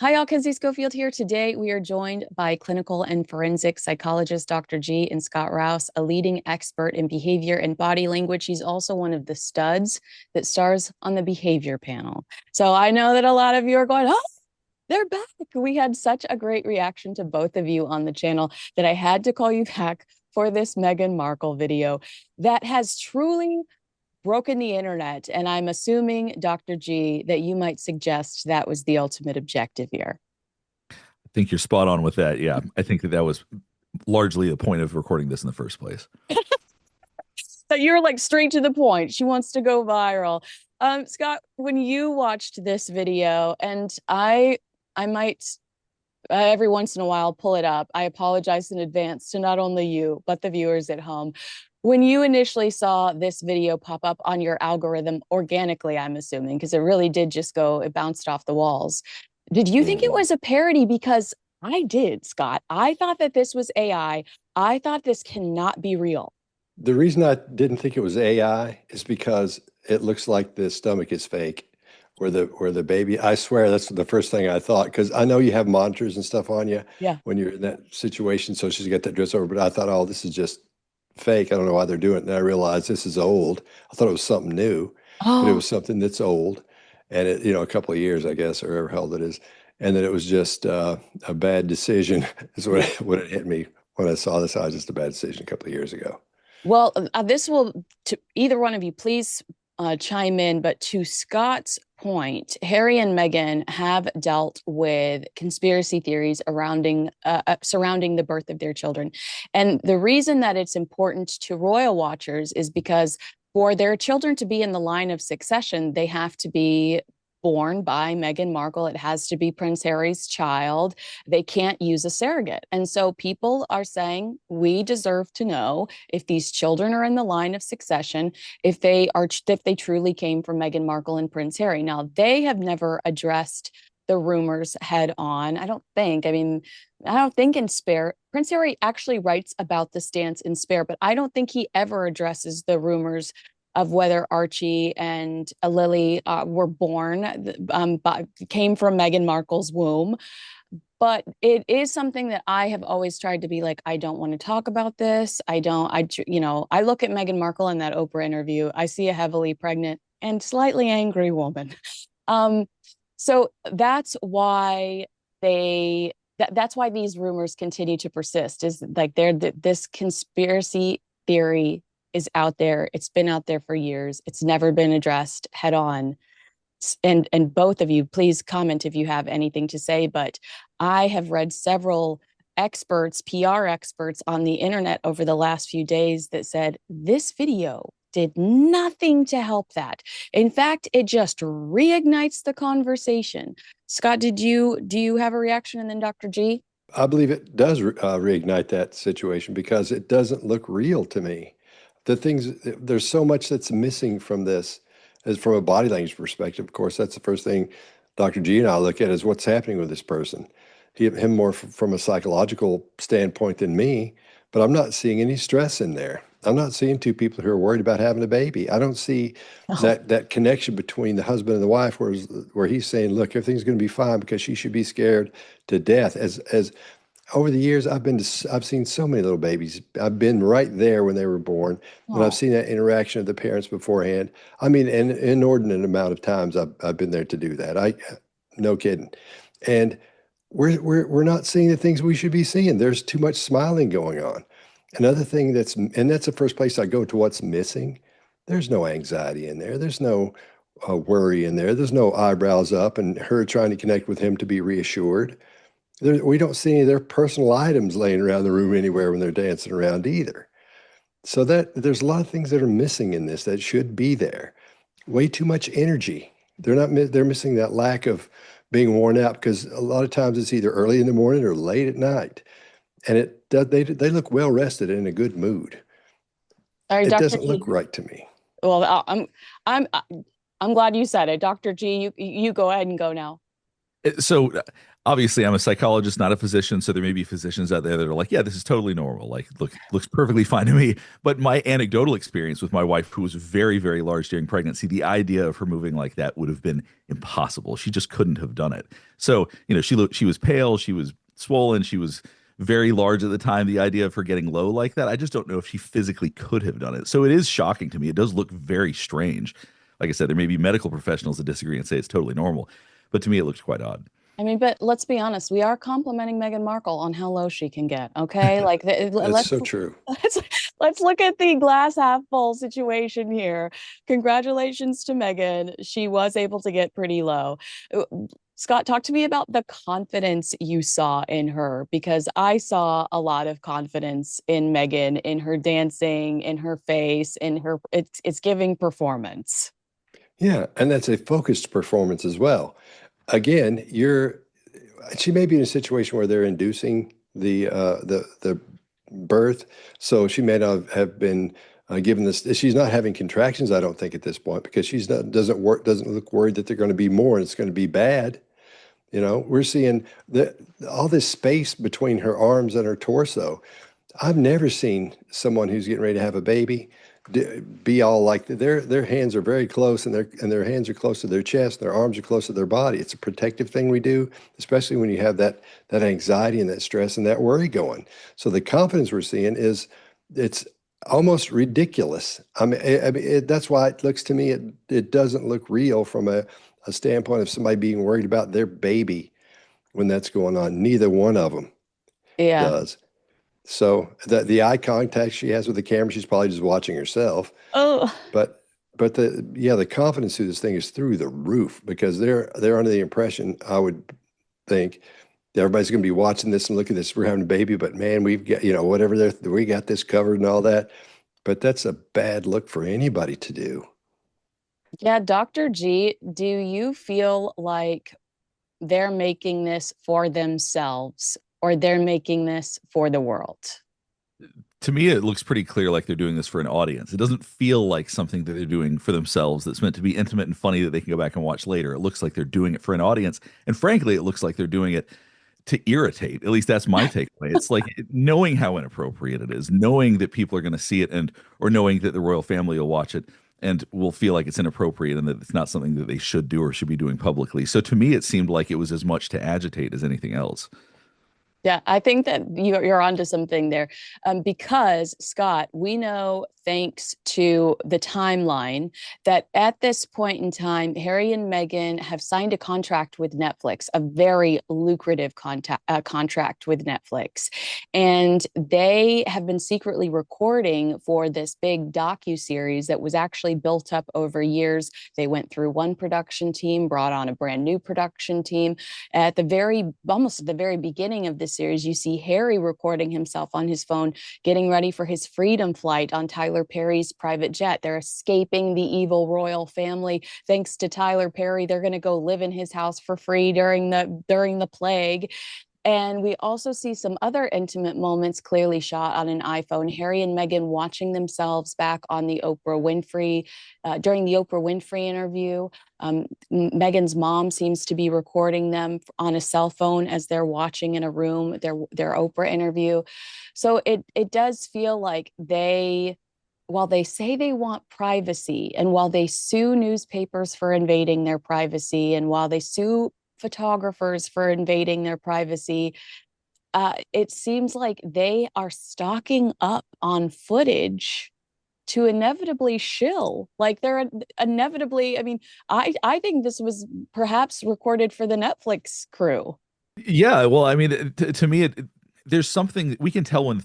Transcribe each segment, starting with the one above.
Hi, all. Kinsey Schofield here. Today, we are joined by clinical and forensic psychologist Dr. G and Scott Rouse, a leading expert in behavior and body language. He's also one of the studs that stars on the behavior panel. So I know that a lot of you are going, oh, they're back. We had such a great reaction to both of you on the channel that I had to call you back for this Meghan Markle video that has truly broken the internet. And I'm assuming, Dr. G, that you might suggest that was the ultimate objective here. I think you're spot on with that. Yeah, I think that was largely the point of recording this in the first place. So you're like straight to the point. She wants to go viral. Scott, when you watched this video, and I might every once in a while pull it up. I apologize in advance to not only you, but the viewers at home. When you initially saw this video pop up on your algorithm organically, I'm assuming, because it really did just go, it bounced off the walls. Did you think it was a parody? Because I did, Scott. I thought that this was AI. I thought this cannot be real. The reason I didn't think it was AI is because it looks like the stomach is fake, where the baby. I swear that's the first thing I thought, because I know you have monitors and stuff on you Yeah. when you're in that situation. So she's got that dress over, but I thought, oh, this is just fake. I don't know why they're doing it. And I realized this is old. I thought it was something new, but it Oh, was something that's old, and it, a couple of years, I guess, or however old it is, and that it was just a bad decision. Is what it hit me when I saw this. I was just a bad decision a couple of years ago. well, this will, to either one of you, please chime in. But to Scott's point, Harry and Meghan have dealt with conspiracy theories surrounding the birth of their children. And the reason that it's important to royal watchers is because for their children to be in the line of succession, they have to be born by Meghan Markle. It has to be Prince Harry's child. They can't use a surrogate. And so people are saying, we deserve to know if these children are in the line of succession, if they truly came from Meghan Markle and Prince Harry. Now, they have never addressed the rumors head on. I don't think. In Spare, Prince Harry actually writes about the stance in Spare, but I don't think he ever addresses the rumors of whether Archie and Lili were born, came from Meghan Markle's womb. But it is something that I have always tried to be like, I don't want to talk about this. I don't, I look at Meghan Markle in that Oprah interview. I see a heavily pregnant and slightly angry woman. Um, so that's why that's why these rumors continue to persist, is like this conspiracy theory is out there. It's been out there for years. It's never been addressed head on. And both of you, please comment if you have anything to say. But I have read several experts, PR experts on the internet over the last few days that said this video did nothing to help that. In fact, it just reignites the conversation. Scott, do you have a reaction? And then Dr. G? I believe it does reignite that situation because it doesn't look real to me. There's so much that's missing from this, as from a body language perspective. Of course, that's the first thing Dr. G and I look at, is what's happening with this person. Him more from a psychological standpoint than me, but I'm not seeing any stress in there. I'm not seeing two people who are worried about having a baby. I don't see that connection between the husband and the wife, where he's saying, look, everything's going to be fine because she should be scared to death. As over the years, I've seen so many little babies. I've been right there when they were born, and I've seen that interaction of the parents beforehand. I mean, an inordinate amount of times I've been there to do that. No kidding. And we're not seeing the things we should be seeing. There's too much smiling going on. Another thing that's the first place I go to what's missing. There's no anxiety in there. There's no worry in there. There's no eyebrows up and her trying to connect with him to be reassured. We don't see any of their personal items laying around the room anywhere when they're dancing around either. So that there's a lot of things that are missing in this that should be there. Way too much energy. They're missing that lack of being worn out, because a lot of times it's either early in the morning or late at night. And they look well rested and in a good mood. All right, It Dr. doesn't G. look right to me. Well, I'm glad you said it. Dr. G, you go ahead and go now. So obviously I'm a psychologist, not a physician. So there may be physicians out there that are like, yeah, this is totally normal. Like, looks perfectly fine to me. But my anecdotal experience with my wife, who was very, very large during pregnancy, the idea of her moving like that would have been impossible. She just couldn't have done it. So, she was pale, she was swollen, she was very large at the time. The idea of her getting low like that, I just don't know if she physically could have done it. So it is shocking to me. It does look very strange. Like I said, there may be medical professionals that disagree and say it's totally normal, but to me, it looks quite odd. I mean, but let's be honest, we are complimenting Meghan Markle on how low she can get. Okay, That's let's so true. let's let's look at the glass half full situation here. Congratulations to Meghan. She was able to get pretty low. Uh, Scott, talk to me about the confidence you saw in her, because I saw a lot of confidence in Meghan, in her dancing, in her face, in her it's giving performance. Yeah, and that's a focused performance as well. Again, she may be in a situation where they're inducing the birth, so she may not have been given this. She's not having contractions, I don't think, at this point, because she's not doesn't look worried that they're going to be more and it's going to be bad. We're seeing all this space between her arms and her torso. I've never seen someone who's getting ready to have a baby be all like their hands are very close, and their hands are close to their chest, their arms are close to their body. It's a protective thing we do, especially when you have that anxiety and that stress and that worry going. So the confidence we're seeing it's almost ridiculous. That's why it looks to me it doesn't look real from a standpoint of somebody being worried about their baby when that's going on. Neither one of them Yeah. does. So the eye contact she has with the camera, she's probably just watching herself. Oh, But the confidence through this thing is through the roof, because they're under the impression, I would think, that everybody's going to be watching this and look at this. We're having a baby, but man, we've got, whatever we got this covered and all that. But that's a bad look for anybody to do. yeah, Dr. G, do you feel like they're making this for themselves or they're making this for the world? To me, it looks pretty clear like they're doing this for an audience. It doesn't feel like something that they're doing for themselves that's meant to be intimate and funny that they can go back and watch later. It looks like they're doing it for an audience. And frankly, it looks like they're doing it to irritate. At least that's my takeaway. It's like knowing how inappropriate it is, knowing that people are going to see it, or knowing that the royal family will watch it and will feel like it's inappropriate and that it's not something that they should do or should be doing publicly. So to me, it seemed like it was as much to agitate as anything else. Yeah, I think that you're onto something there. Because, Scott, we know, thanks to the timeline, that at this point in time, Harry and Meghan have signed a contract with Netflix, a very lucrative contract with Netflix. And they have been secretly recording for this big docu-series that was actually built up over years. They went through one production team, brought on a brand new production team. Almost at the very beginning of this series, you see Harry recording himself on his phone, getting ready for his freedom flight on Tyler Perry's private jet. They're escaping the evil royal family. Thanks to Tyler Perry, they're going to go live in his house for free during the plague. And we also see some other intimate moments clearly shot on an iPhone. Harry and Meghan watching themselves back on the Oprah Winfrey, during the Oprah Winfrey interview. Meghan's mom seems to be recording them on a cell phone as they're watching in a room their Oprah interview. So it does feel like while they say they want privacy, and while they sue newspapers for invading their privacy, and while they sue photographers for invading their privacy, it seems like they are stocking up on footage to inevitably shill. Like they're inevitably, I mean, I think this was perhaps recorded for the Netflix crew. Yeah, well, I mean, to me, there's something we can tell when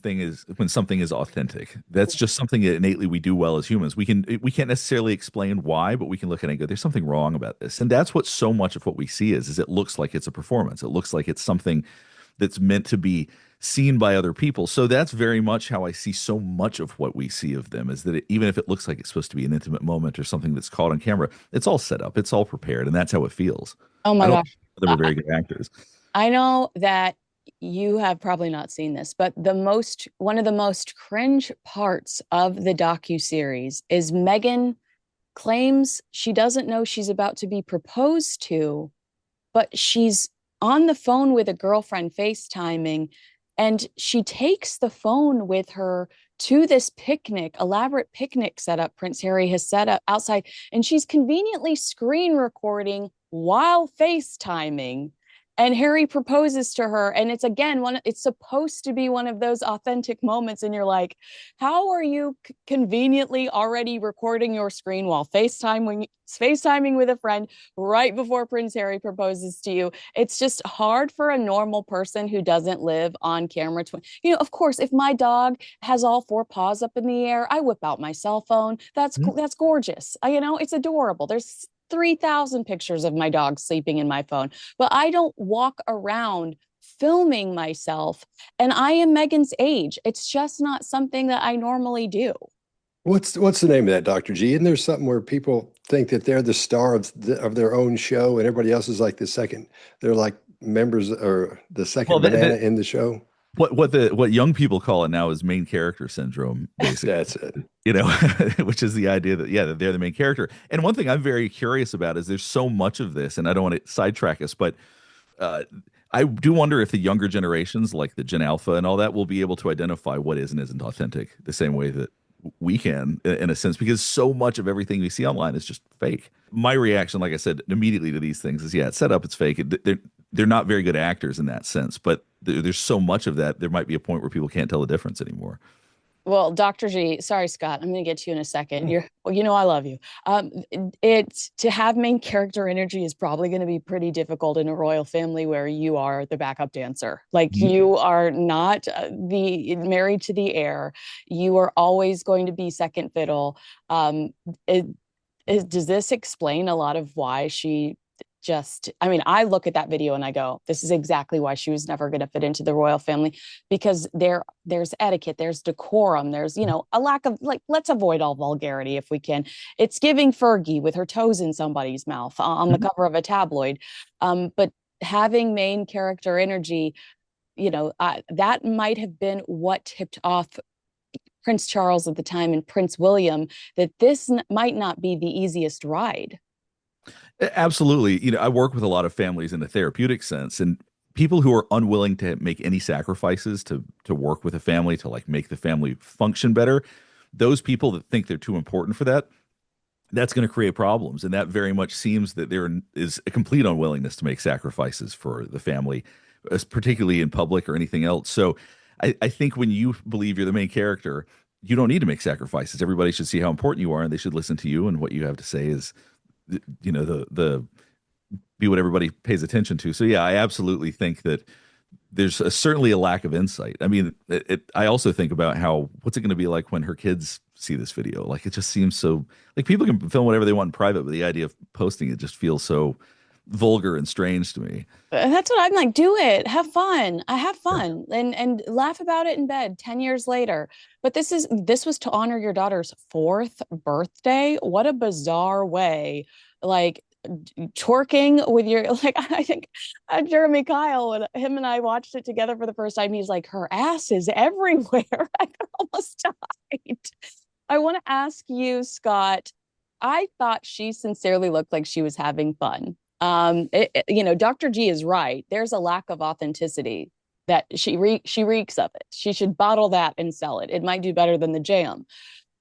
something is authentic. That's just something that innately we do well as humans. We can't necessarily explain why, but we can look at it and go, "There's something wrong about this," and that's what so much of what we see is it looks like it's a performance. It looks like it's something that's meant to be seen by other people. So that's very much how I see so much of what we see of them, is that even if it looks like it's supposed to be an intimate moment or something that's caught on camera, it's all set up, it's all prepared, and that's how it feels. Oh I my don't gosh. think they're very good actors. I know that you have probably not seen this, but one of the most cringe parts of the docu-series is Meghan claims she doesn't know she's about to be proposed to but she's on the phone with a girlfriend FaceTiming, and she takes the phone with her to this picnic, elaborate picnic setup Prince Harry has set up outside, and she's conveniently screen recording while FaceTiming. And Harry proposes to her, and it's again it's supposed to be one of those authentic moments, and you're like, how are you conveniently already recording your screen while FaceTiming with a friend right before Prince Harry proposes to you? It's just hard for a normal person who doesn't live on camera. Of course, if my dog has all four paws up in the air, I whip out my cell phone. That's gorgeous. It's adorable. There's 3,000 pictures of my dog sleeping in my phone, but I don't walk around filming myself. And I am Meghan's age. It's just not something that I normally do. What's the name of that, Dr. G? Isn't there something where people think that they're the star of their own show and everybody else is like the second? They're like members or the second banana in the show. What young people call it now is main character syndrome, basically. That's it. Which is the idea that that they're the main character. And one thing I'm very curious about is there's so much of this, and I don't want to sidetrack us, but I do wonder if the younger generations, like the Gen Alpha and all that, will be able to identify what is and isn't authentic the same way that we can, in a sense, because so much of everything we see online is just fake. My reaction, like I said, immediately to these things is, it's set up, it's fake. They're not very good actors in that sense, but there's so much of that, there might be a point where people can't tell the difference anymore. Well, Dr. G, sorry, Scott, I'm going to get to you in a second. I love you. It's to have main character energy is probably going to be pretty difficult in a royal family where you are the backup dancer. Like you are not the married to the heir. You are always going to be second fiddle. Does this explain a lot of why she I look at that video and I go, this is exactly why she was never going to fit into the royal family, because there's etiquette, there's decorum, there's, a lack of, like, let's avoid all vulgarity if we can. It's giving Fergie with her toes in somebody's mouth on the cover of a tabloid. But having main character energy, that might have been what tipped off Prince Charles at the time and Prince William, that this might not be the easiest ride. Absolutely. I work with a lot of families in a therapeutic sense, and people who are unwilling to make any sacrifices to work with a family, to like make the family function better. Those people that think they're too important for that, that's going to create problems. And that very much seems that there is a complete unwillingness to make sacrifices for the family, particularly in public or anything else. So I think when you believe you're the main character, you don't need to make sacrifices. Everybody should see how important you are, and they should listen to you, and what you have to say is the be what everybody pays attention to. So I absolutely think that there's certainly a lack of insight. I mean, I also think about what's it going to be like when her kids see this video? Like, it just seems so, like, people can film whatever they want in private, but the idea of posting it just feels so vulgar and strange to me. That's what I'm like. Do it. Have fun. I have fun and laugh about it in bed 10 years later. But this was to honor your daughter's 4th birthday. What a bizarre way. Like, twerking with your, like, I think Jeremy Kyle, when him and I watched it together for the first time, he's like, her ass is everywhere. I almost died. I want to ask you, Scott, I thought she sincerely looked like she was having fun. Dr. G is right. There's a lack of authenticity that she reeks of it. She should bottle that and sell it. It might do better than the jam.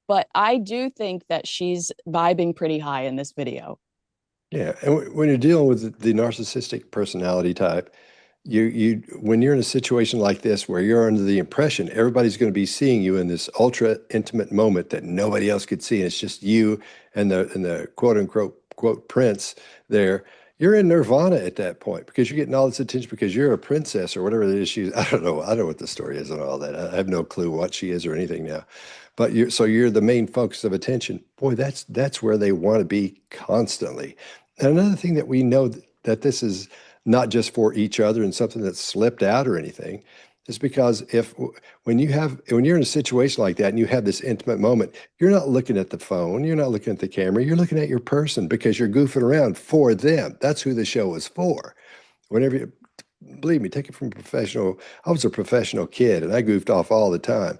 But I do think that she's vibing pretty high in this video. Yeah, and when you're dealing with the narcissistic personality type, when you're in a situation like this where you're under the impression everybody's going to be seeing you in this ultra intimate moment that nobody else could see, and it's just you and the quote unquote quote prince there. You're in nirvana at that point because you're getting all this attention because you're a princess or whatever it is. I don't know. I don't know what the story is and all that. I have no clue what she is or anything now. But you're the main focus of attention. Boy, that's where they want to be constantly. And another thing that we know that this is not just for each other and something that's slipped out or anything, is because when you're in a situation like that and you have this intimate moment, you're not looking at the phone, you're not looking at the camera, you're looking at your person because you're goofing around for them. That's who the show is for. Believe me, take it from a professional. I was a professional kid and I goofed off all the time.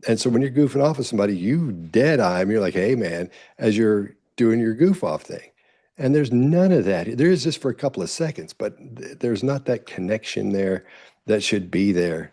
And so when you're goofing off with somebody, you dead eye them. You're like, hey man, as you're doing your goof off thing. And there's none of that. There is just for a couple of seconds, but there's not that connection there that should be there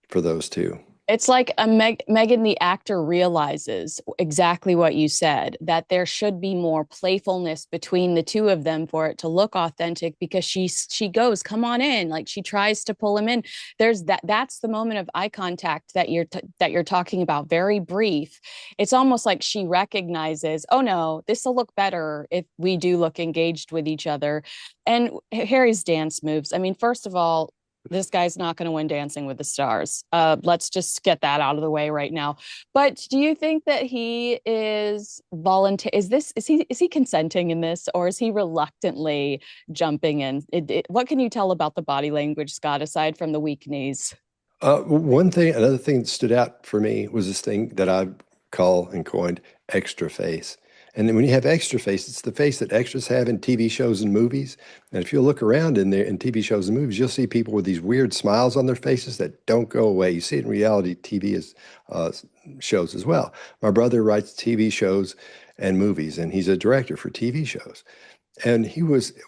for those two. It's like Meghan, the actor, realizes exactly what you said, that there should be more playfulness between the two of them for it to look authentic, because she goes, come on in, like she tries to pull him in. There's that's the moment of eye contact that you're talking about, very brief. It's almost like she recognizes, oh no, this will look better if we do look engaged with each other. And Harry's dance moves, I mean, first of all, this guy's not going to win Dancing with the Stars. Let's just get that out of the way right now. But do you think that he is volunteer? Is he consenting in this, or is he reluctantly jumping in? What can you tell about the body language, Scott, aside from the weak knees? Another thing that stood out for me was this thing that I call and coined extra face. And then when you have extra face, it's the face that extras have in TV shows and movies. And if you look around in there in TV shows and movies, you'll see people with these weird smiles on their faces that don't go away. You see it in reality TV shows as well. My brother writes TV shows and movies, and he's a director for TV shows. And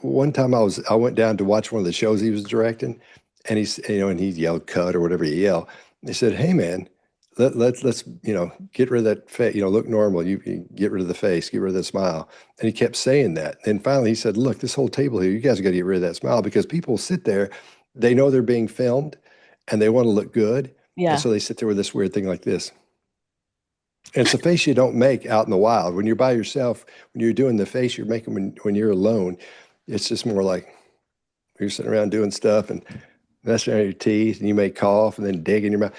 one time I went down to watch one of the shows he was directing, and he yelled cut or whatever he yelled. He said, "Hey man, let's get rid of that face, look normal. You get rid of the face, get rid of the smile." And he kept saying that. And finally he said, "Look, this whole table here, you guys got to get rid of that smile, because people sit there, they know they're being filmed and they want to look good. And Yeah. so they sit there with this weird thing like this. And it's a face you don't make out in the wild. When you're by yourself, when you're doing the face you're making when you're alone, it's just more like you're sitting around doing stuff and messing around your teeth, and you may cough and then dig in your mouth.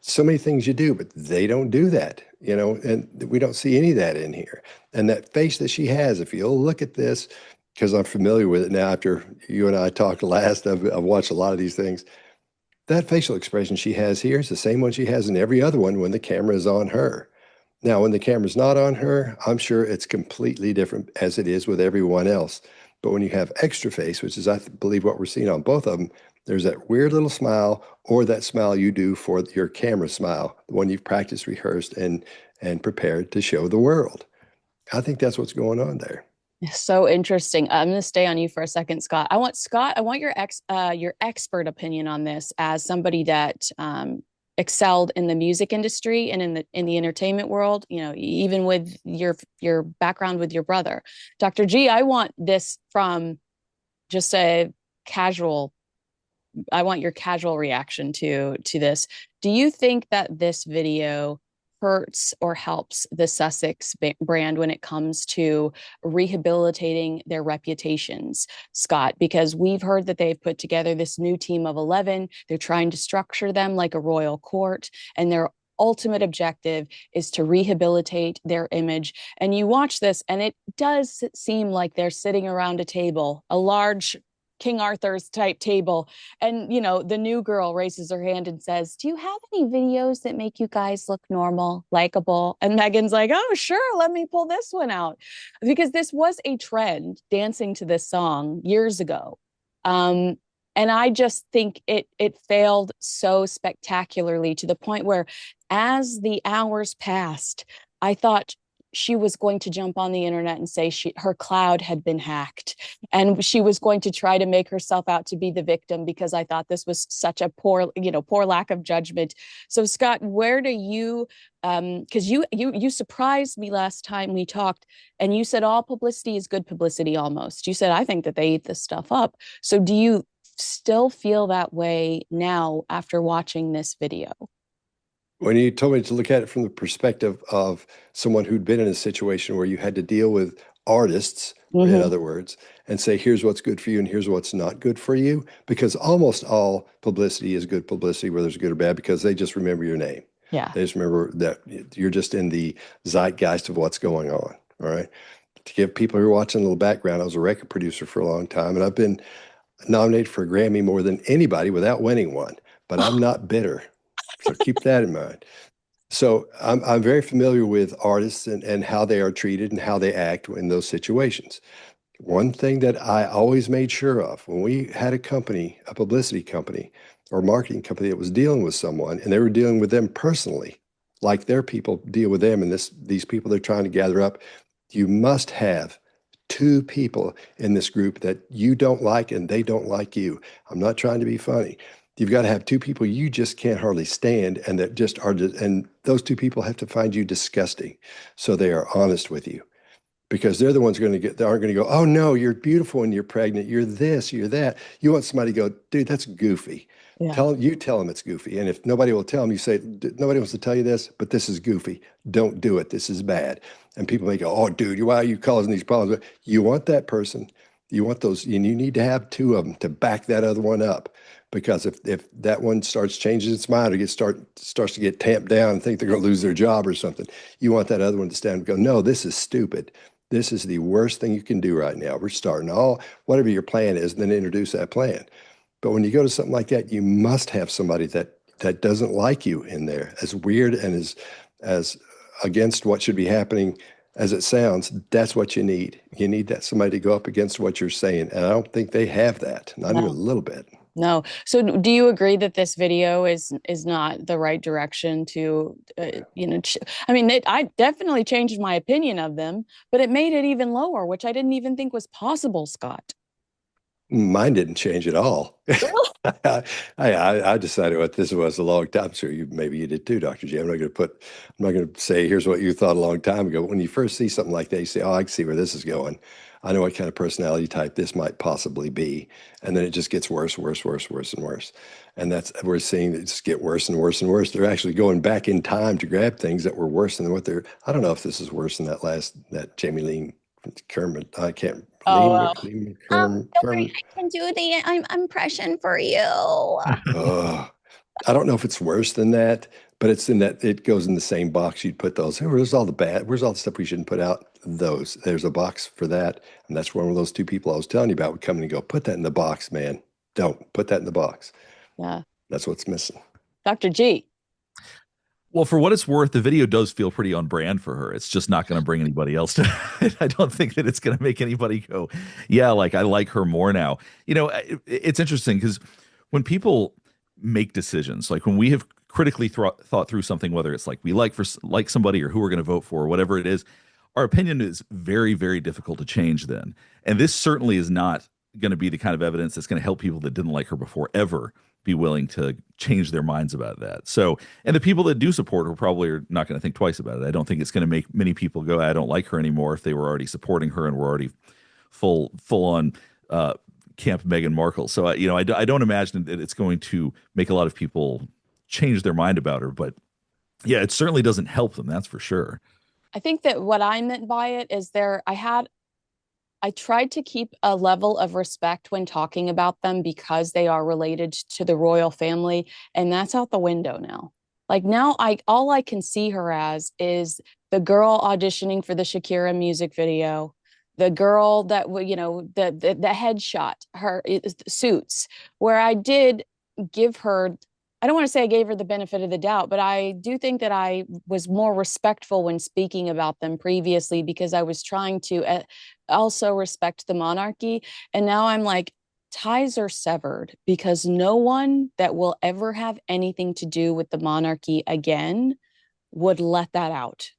So many things you do, but they don't do that, and we don't see any of that in here. And that face that she has, if you'll look at this, because I'm familiar with it now after you and I talked last, I've watched a lot of these things. That facial expression she has here is the same one she has in every other one when the camera is on her. Now, when the camera's not on her, I'm sure it's completely different, as it is with everyone else. But when you have extra face, which is, I believe, what we're seeing on both of them, there's that weird little smile, or that smile you do for your camera smile, the one you've practiced, rehearsed, and prepared to show the world. I think that's what's going on there. So interesting. I'm going to stay on you for a second, Scott. I want your expert opinion on this, as somebody that excelled in the music industry and in the entertainment world. Even with your background with your brother, Dr. G. I want this from just a casual. I want your casual reaction to this. Do you think that this video hurts or helps the Sussex brand when it comes to rehabilitating their reputations, Scott? Because we've heard that they've put together this new team of 11. They're trying to structure them like a royal court, and their ultimate objective is to rehabilitate their image. And you watch this, and it does seem like they're sitting around a table, a large King Arthur's type table. And, the new girl raises her hand and says, "Do you have any videos that make you guys look normal, likable?" And Meghan's like, "Oh, sure. Let me pull this one out." Because this was a trend, dancing to this song years ago. And I just think it failed so spectacularly, to the point where, as the hours passed, I thought she was going to jump on the internet and say her cloud had been hacked, and she was going to try to make herself out to be the victim, because I thought this was such a poor lack of judgment. So Scott, where do you, because you surprised me last time we talked, and you said all publicity is good publicity. Almost, you said, I think that they eat this stuff up. So do you still feel that way now after watching this video? When you told me to look at it from the perspective of someone who'd been in a situation where you had to deal with artists, in other words, and say, here's what's good for you and here's what's not good for you, because almost all publicity is good publicity, whether it's good or bad, because they just remember your name. Yeah. They just remember that you're just in the zeitgeist of what's going on. All right. To give people who are watching a little background, I was a record producer for a long time, and I've been nominated for a Grammy more than anybody without winning one, but I'm not bitter. So keep that in mind. So I'm very familiar with artists and how they are treated and how they act in those situations. One thing that I always made sure of when we had a company, a publicity company or marketing company that was dealing with someone, and they were dealing with them personally, like their people deal with them, and these people they're trying to gather up, you must have two people in this group that you don't like and they don't like you. I'm not trying to be funny. You've got to have two people you just can't hardly stand and that just are, and those two people have to find you disgusting. So they are honest with you because they're the ones going to get, they aren't going to go, oh no, you're beautiful and you're pregnant. You're this, you're that. You want somebody to go, dude, that's goofy. Yeah. Tell them it's goofy. And if nobody will tell them, you say, nobody wants to tell you this, but this is goofy. Don't do it. This is bad. And people may go, oh, dude, why are you causing these problems? But you want that person. You want those, and you need to have two of them to back that other one up. Because if that one starts changing its mind or starts to get tamped down and think they're going to lose their job or something, you want that other one to stand and go, no, this is stupid. This is the worst thing you can do right now. We're starting whatever your plan is, and then introduce that plan. But when you go to something like that, you must have somebody that doesn't like you in there. As weird and as against what should be happening as it sounds, that's what you need. You need that somebody to go up against what you're saying. And I don't think they have that, not even a little bit. No. So do you agree that this video is not the right direction to, I mean, I definitely changed my opinion of them, but it made it even lower, which I didn't even think was possible, Scott. Mine didn't change at all. I decided what this was a long time. So maybe you did too, Dr. J. I'm not going to say, here's what you thought a long time ago. When you first see something like that, you say, oh, I can see where this is going. I know what kind of personality type this might possibly be. And then it just gets worse, worse, worse, worse, and worse. And we're seeing it just get worse and worse and worse. They're actually going back in time to grab things that were worse than I don't know if this is worse than that Jamie Lee Kermit. I can't. Oh, Kermit. I can do the impression for you. I don't know if it's worse than that, but it's in that it goes in the same box. You'd put those. Where's all the stuff we shouldn't put out? There's a box for that. And that's one of those two people I was telling you about would come in and go, put that in the box, man. Don't put that in the box. yeah. That's what's missing. Dr. G. Well, for what it's worth, the video does feel pretty on brand for her. It's just not going to bring anybody else to it. I don't think that it's going to make anybody go, yeah, like I like her more now. It's interesting because when people make decisions, like when we have critically thought through something, whether it's like we like somebody or who we're going to vote for or whatever it is, our opinion is very, very difficult to change then. And this certainly is not going to be the kind of evidence that's going to help people that didn't like her before ever be willing to change their minds about that. So, and the people that do support her probably are not going to think twice about it. I don't think it's going to make many people go, I don't like her anymore if they were already supporting her and were already full on camp Meghan Markle. So, I don't imagine that it's going to make a lot of people change their mind about her. But yeah, it certainly doesn't help them. That's for sure. I think that what I meant by it is I tried to keep a level of respect when talking about them because they are related to the royal family, and that's out the window now. Like now, all I can see her as is the girl auditioning for the Shakira music video, the girl that the headshot, her Suits, where I did give her. I don't want to say I gave her the benefit of the doubt, but I do think that I was more respectful when speaking about them previously because I was trying to also respect the monarchy. And now I'm like, ties are severed because no one that will ever have anything to do with the monarchy again would let that out.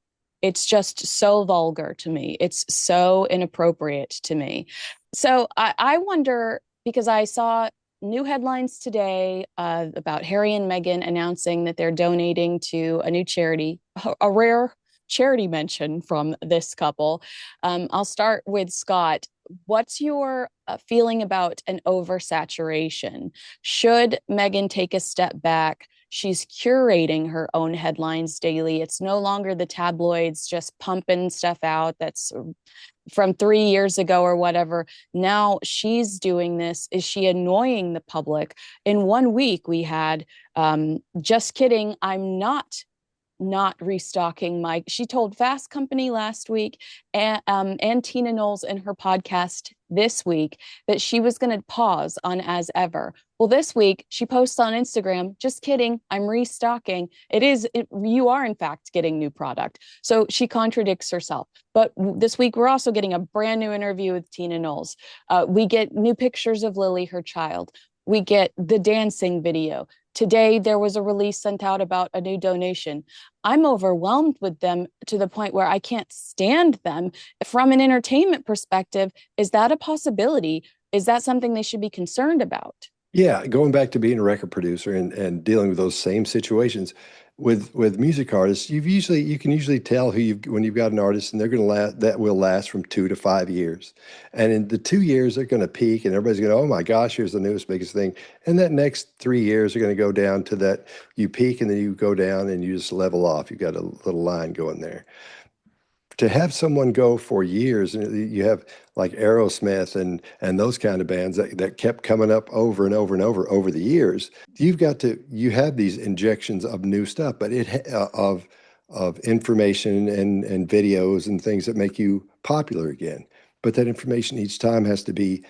It's just so vulgar to me. It's so inappropriate to me. So I wonder, because I saw new headlines today about Harry and Meghan announcing that they're donating to a new charity, a rare charity mention from this couple. I'll start with Scott. What's your feeling about an oversaturation? Should Meghan take a step back? She's curating her own headlines daily. It's no longer the tabloids just pumping stuff out that's from 3 years ago or whatever. Now she's doing this. Is she annoying the public? In 1 week, we had, just kidding, I'm not restocking she told Fast Company last week and Tina Knowles in her podcast this week that she was going to pause on As Ever. Well, this week she posts on Instagram, just kidding, I'm restocking. You are in fact getting new product. So she contradicts herself. But this week we're also getting a brand new interview with Tina Knowles. We get new pictures of Lily, her child. We get the dancing video. Today, there was a release sent out about a new donation. I'm overwhelmed with them to the point where I can't stand them. From an entertainment perspective, is that a possibility? Is that something they should be concerned about? Yeah, going back to being a record producer and dealing with those same situations with music artists, you can usually tell when you've got an artist and they're going to last, that will last from 2 to 5 years. And in the 2 years, they're going to peak and everybody's going to, oh my gosh, here's the newest, biggest thing. And that next 3 years are going to go down to that you peak and then you go down and you just level off. You've got a little line going there. To have someone go for years, and you have like Aerosmith and those kind of bands that kept coming up over and over and over the years, you have these injections of new stuff, but of information and videos and things that make you popular again. But that information each time has to be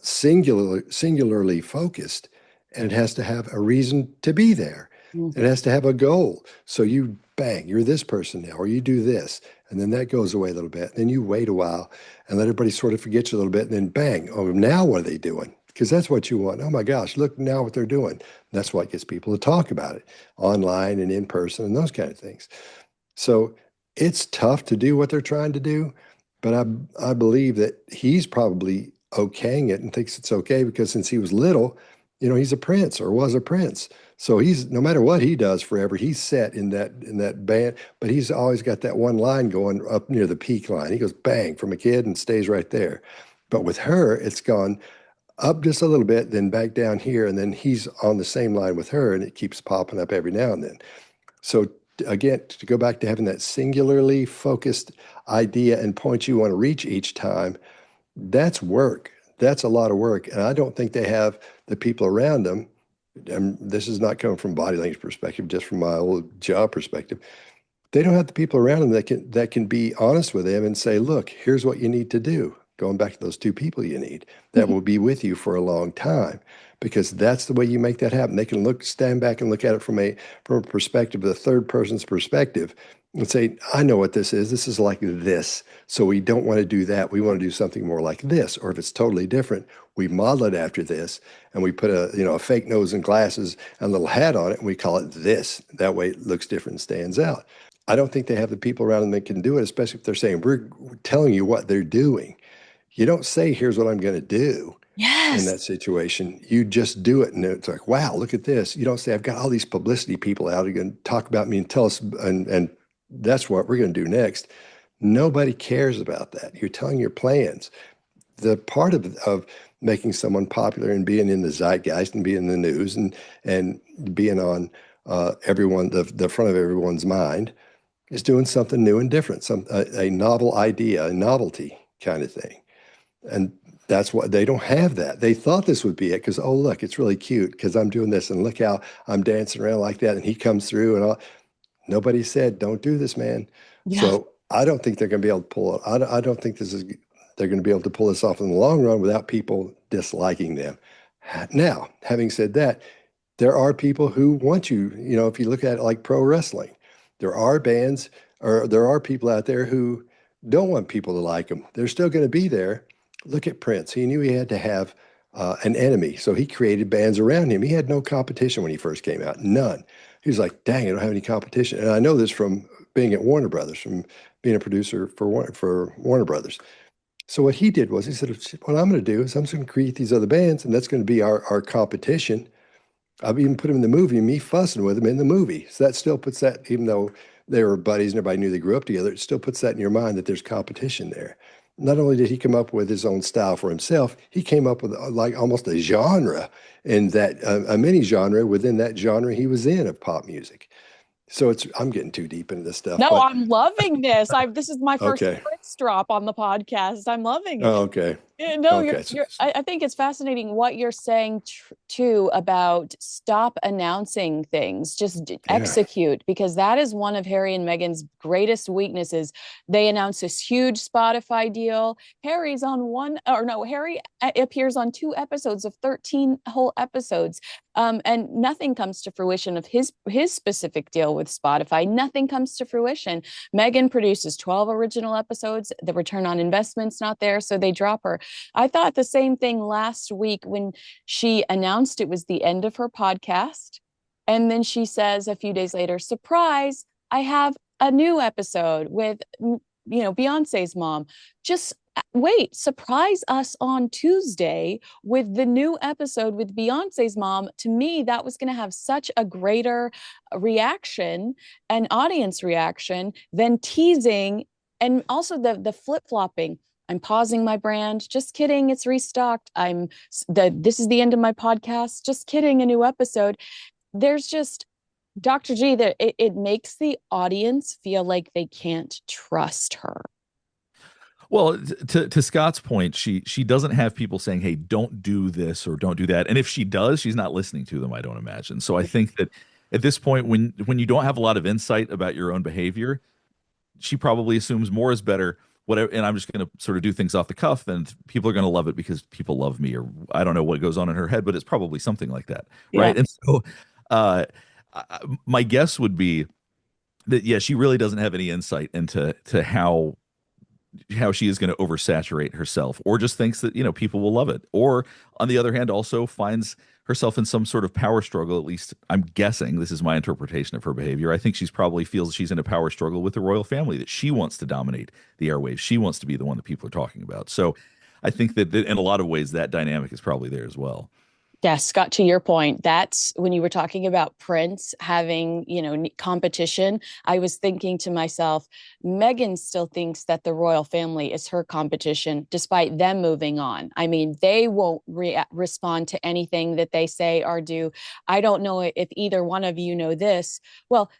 singularly focused, and it has to have a reason to be there. It has to have a goal. So you bang, you're this person now, or you do this. And then that goes away a little bit. Then you wait a while and let everybody sort of forget you a little bit. And then bang, oh, now what are they doing? Because that's what you want. Oh my gosh, look now what they're doing. And that's what gets people to talk about it online and in person and those kind of things. So it's tough to do what they're trying to do. But I believe that he's probably okaying it and thinks it's okay because since he was little, he's a prince or was a prince. So he's, no matter what he does forever, he's set in that band, but he's always got that one line going up near the peak line. He goes bang from a kid and stays right there. But with her, it's gone up just a little bit, then back down here, and then he's on the same line with her, and it keeps popping up every now and then. So again, to go back to having that singularly focused idea and point you want to reach each time, that's work. That's a lot of work. And I don't think they have the people around them. And this is not coming from body language perspective, just from my old job perspective. They don't have the people around them that can be honest with them and say, look, here's what you need to do. Going back to those two people you need that will be with you for a long time, because that's the way you make that happen. They can stand back and look at it from a perspective, the third person's perspective, and say, I know what this is. This is like this. So we don't want to do that. We want to do something more like this. Or if it's totally different, we model it after this, and we put a fake nose and glasses and a little hat on it, and we call it this. That way it looks different and stands out. I don't think they have the people around them that can do it, especially if they're saying, we're telling you what they're doing. You don't say, here's what I'm going to do. Yes. In that situation. You just do it. And it's like, wow, look at this. You don't say, I've got all these publicity people out who are going to talk about me and tell us, and that's what we're going to do next. Nobody cares about that. You're telling your plans. The part of making someone popular and being in the zeitgeist and being in the news and being on the front of everyone's mind is doing something new and different, a novel idea, a novelty kind of thing. And that's what they don't have that. They thought this would be it because, oh, look, it's really cute because I'm doing this and look how I'm dancing around like that. And he comes through and all. Nobody said, don't do this, man. Yeah. So I don't think they're going to be able to pull it. I don't think they're going to be able to pull this off in the long run without people disliking them. Now, having said that, there are people who want you, if you look at it like pro wrestling, there are bands or there are people out there who don't want people to like them. They're still going to be there. Look at Prince. He knew he had to have an enemy, so he created bands around him. He had no competition when he first came out, none. He was like, dang, I don't have any competition. And I know this from being at Warner Brothers, from being a producer for Warner Brothers. So what he did was he said, what I'm going to do is I'm just going to create these other bands, and that's going to be our competition. I've even put him in the movie, me fussing with him in the movie. So that still puts that, even though they were buddies and everybody knew they grew up together, it still puts that in your mind that there's competition there. Not only did he come up with his own style for himself, he came up with like almost a genre, and that a mini genre within that genre he was in of pop music. So I'm getting too deep into this stuff. No, but I'm loving this. This is my first Okay. Prince drop on the podcast. I'm loving it. Oh, okay. No, Okay. I think it's fascinating what you're saying too about stop announcing things, just execute, because that is one of Harry and Meghan's greatest weaknesses. They announced this huge Spotify deal. Harry appears on 2 episodes of 13 whole episodes. And nothing comes to fruition of his specific deal with Spotify. Nothing comes to fruition. Meghan produces 12 original episodes. The return on investment's not there, so they drop her. I thought the same thing last week when she announced it was the end of her podcast. And then she says a few days later, surprise, I have a new episode with, Beyonce's mom. Just wait, surprise us on Tuesday with the new episode with Beyonce's mom. To me, that was going to have such a greater reaction and audience reaction than teasing, and also the flip-flopping. I'm pausing my brand. Just kidding. It's restocked. This is the end of my podcast. Just kidding. A new episode. There's just Dr. G, that it makes the audience feel like they can't trust her. Well, to Scott's point, she doesn't have people saying, "Hey, don't do this or don't do that." And if she does, she's not listening to them, I don't imagine. So I think that at this point, when you don't have a lot of insight about your own behavior, she probably assumes more is better. Whatever, and I'm just going to sort of do things off the cuff, then people are going to love it because people love me, or I don't know what goes on in her head, but it's probably something like that, right? Yeah. And so, my guess would be that yeah, she really doesn't have any insight into how she is going to oversaturate herself, or just thinks that people will love it, or on the other hand also finds herself in some sort of power struggle. At least I'm guessing, this is my interpretation of her behavior. I think she's probably feels she's in a power struggle with the royal family, that she wants to dominate the airwaves, she wants to be the one that people are talking about. So I think that in a lot of ways that dynamic is probably there as well. Yeah, Scott, to your point, that's when you were talking about Prince having, competition. I was thinking to myself, Meghan still thinks that the royal family is her competition, despite them moving on. I mean, they won't respond to anything that they say or do. I don't know if either one of you know this. Well,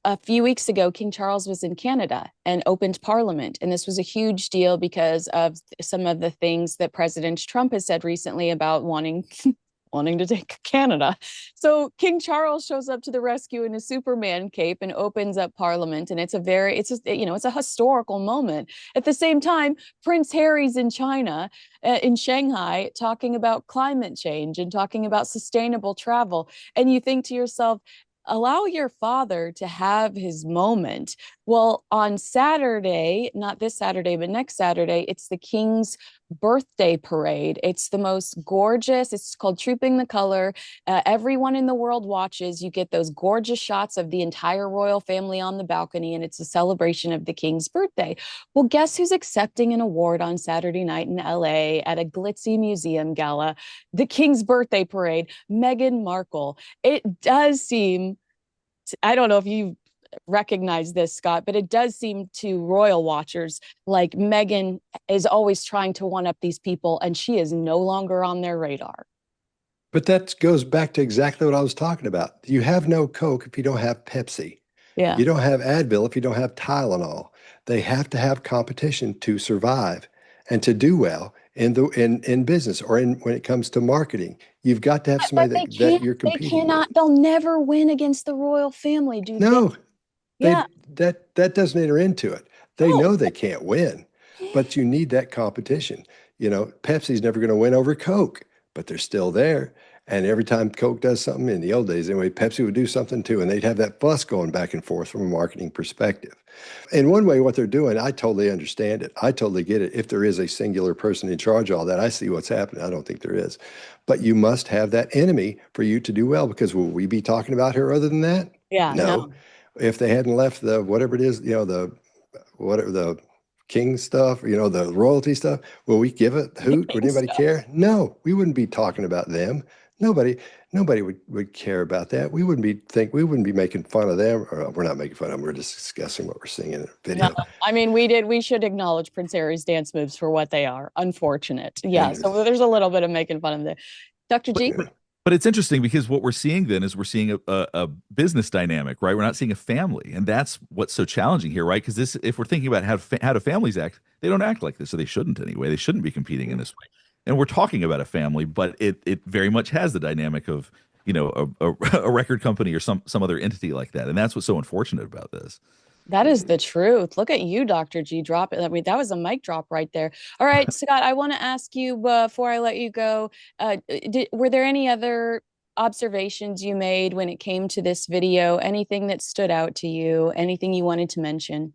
a few weeks ago, King Charles was in Canada and opened Parliament. And this was a huge deal because of some of the things that President Trump has said recently about wanting to take Canada. So King Charles shows up to the rescue in a Superman cape and opens up Parliament. And it's a historical moment. At the same time, Prince Harry's in China, in Shanghai, talking about climate change and talking about sustainable travel. And you think to yourself, allow your father to have his moment. Well, on Saturday, not this Saturday, but next Saturday, it's the King's birthday parade. It's the most gorgeous. It's called Trooping the Color. Everyone in the world watches. You get those gorgeous shots of the entire royal family on the balcony, and it's a celebration of the King's birthday. Well, guess who's accepting an award on Saturday night in LA at a glitzy museum gala? The King's birthday parade, Meghan Markle. It does seem, I don't know if you recognize this, Scott, but it does seem to royal watchers like Meghan is always trying to one up these people, and she is no longer on their radar. But that goes back to exactly what I was talking about. You have no Coke if you don't have Pepsi. Yeah. You don't have Advil if you don't have Tylenol. They have to have competition to survive and to do well in business, or when it comes to marketing. You've got to have somebody that you're competing with. They'll never win against the royal family, do No, they? Yeah. that doesn't enter into it. They know they can't win, but you need that competition. Pepsi's never going to win over Coke, but they're still there. And every time Coke does something, in the old days anyway, Pepsi would do something too, and they'd have that fuss going back and forth from a marketing perspective. In one way, what they're doing, I totally understand it. I totally get it. If there is a singular person in charge of all that, I see what's happening. I don't think there is. But you must have that enemy for you to do well, because will we be talking about her other than that? Yeah. No. If they hadn't left the whatever it is, the king stuff, the royalty stuff, will we give a hoot? Would anybody care? No, we wouldn't be talking about them. Nobody would care about that. We wouldn't be making fun of them. Or we're not making fun of them. We're just discussing what we're seeing in a video. No, I mean, we should acknowledge Prince Harry's dance moves for what they are. Unfortunate. Yeah. So there's a little bit of making fun of them. Dr. G? But it's interesting because what we're seeing then is we're seeing a business dynamic, right? We're not seeing a family. And that's what's so challenging here, right? Because if we're thinking about how do families act, they don't act like this, or they shouldn't anyway. They shouldn't be competing in this way. And we're talking about a family, but it very much has the dynamic of, a record company or some other entity like that. And that's what's so unfortunate about this. That is the truth. Look at you, Dr. G. Drop it. I mean, that was a mic drop right there. All right, Scott, I want to ask you before I let you go, were there any other observations you made when it came to this video? Anything that stood out to you? Anything you wanted to mention?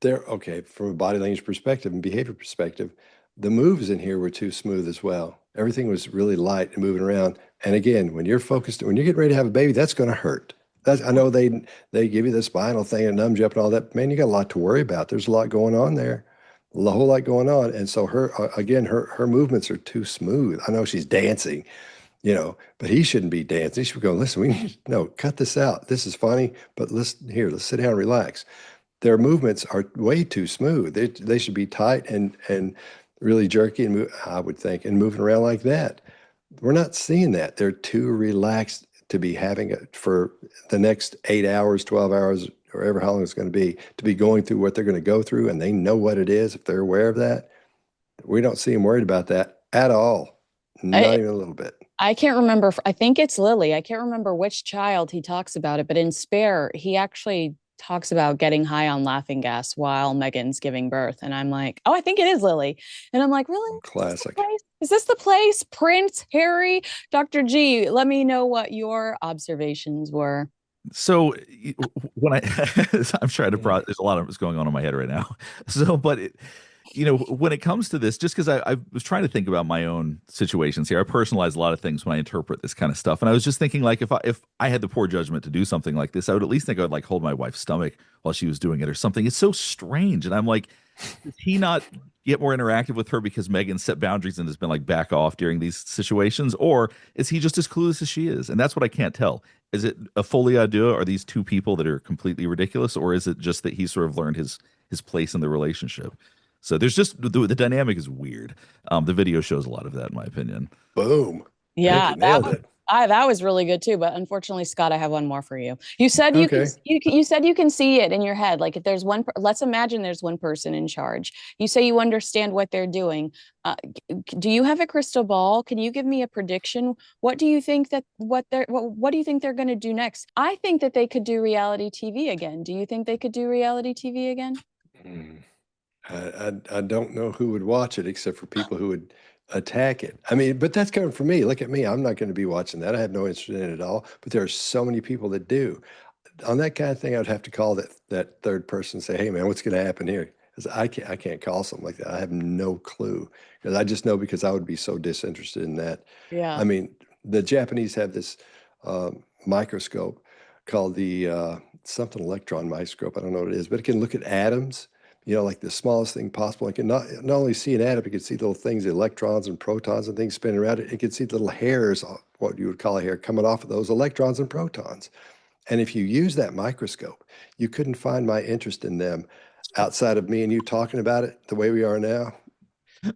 Okay, from a body language perspective and behavior perspective, The moves in here were too smooth as well. Everything was really light and moving around. And again, when you're focused, when you're getting ready to have a baby, that's going to hurt. That's, I know they give you the spinal thing and numbs you up and all that. Man, you got a lot to worry about. There's a lot going on there, a whole lot going on. And so her movements are too smooth. I know she's dancing, but he shouldn't be dancing. He should be going, listen, no, cut this out. This is funny, but let's sit down and relax. Their movements are way too smooth. They should be tight and really jerky and I would think, and moving around like that. We're not seeing that. They're too relaxed to be having it for the next 8 hours, 12 hours, or ever how long it's going to be going through what they're going to go through, and they know what it is if they're aware of that. We don't see them worried about that at all. Not even a little bit. I can't remember. I think it's Lily. I can't remember which child he talks about it, but in Spare, he actually talks about getting high on laughing gas while Meghan's giving birth. And I'm like, oh, I think it is Lily. And I'm like, really? Classic. Is this the place? Prince Harry? Dr. G, let me know what your observations were. So when I'm trying to there's a lot of what's going on in my head right now. So, but when it comes to this, just because I was trying to think about my own situations here, I personalize a lot of things when I interpret this kind of stuff. And I was just thinking, like, if I had the poor judgment to do something like this, I would at least think I would like hold my wife's stomach while she was doing it or something. It's so strange. And I'm like, does he not get more interactive with her because Meghan set boundaries and has been like back off during these situations? Or is he just as clueless as she is? And that's what I can't tell. Is it a folie à deux? Are these two people that are completely ridiculous? Or is it just that he sort of learned his place in the relationship? So there's just the dynamic is weird. The video shows a lot of that, in my opinion. Boom. Yeah, that was really good too. But unfortunately, Scott, I have one more for you. You said you said you can see it in your head. Like if there's one, let's imagine there's one person in charge. You say you understand what they're doing. Do you have a crystal ball? Can you give me a prediction? What do you think what do you think they're going to do next? I think that they could do reality TV again. Do you think they could do reality TV again? I don't know who would watch it except for people who would attack it. I mean, but that's coming from me. Look at me. I'm not going to be watching that. I have no interest in it at all. But there are so many people that do. On that kind of thing, I would have to call that third person and say, hey, man, what's going to happen here? Because I can't call something like that. I have no clue. Because I just know because I would be so disinterested in that. Yeah. I mean, the Japanese have this microscope called the something electron microscope. I don't know what it is, but it can look at atoms. Like the smallest thing possible. It can not only see an atom, it can see little things, the electrons and protons and things spinning around it. It can see the little hairs, what you would call a hair, coming off of those electrons and protons. And if you use that microscope, you couldn't find my interest in them outside of me and you talking about it the way we are now.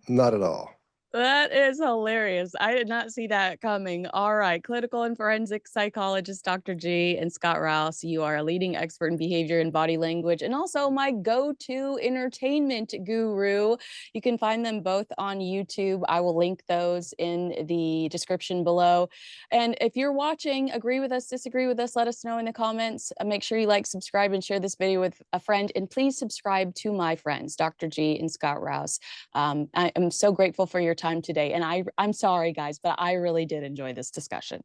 Not at all. That is hilarious. I did not see that coming. All right. Clinical and forensic psychologist, Dr. G, and Scott Rouse. You are a leading expert in behavior and body language, and also my go-to entertainment guru. You can find them both on YouTube. I will link those in the description below. And if you're watching, agree with us, disagree with us, let us know in the comments. Make sure you like, subscribe, and share this video with a friend. And please subscribe to my friends, Dr. G and Scott Rouse. I am so grateful for your time today. And I'm sorry, guys, but I really did enjoy this discussion.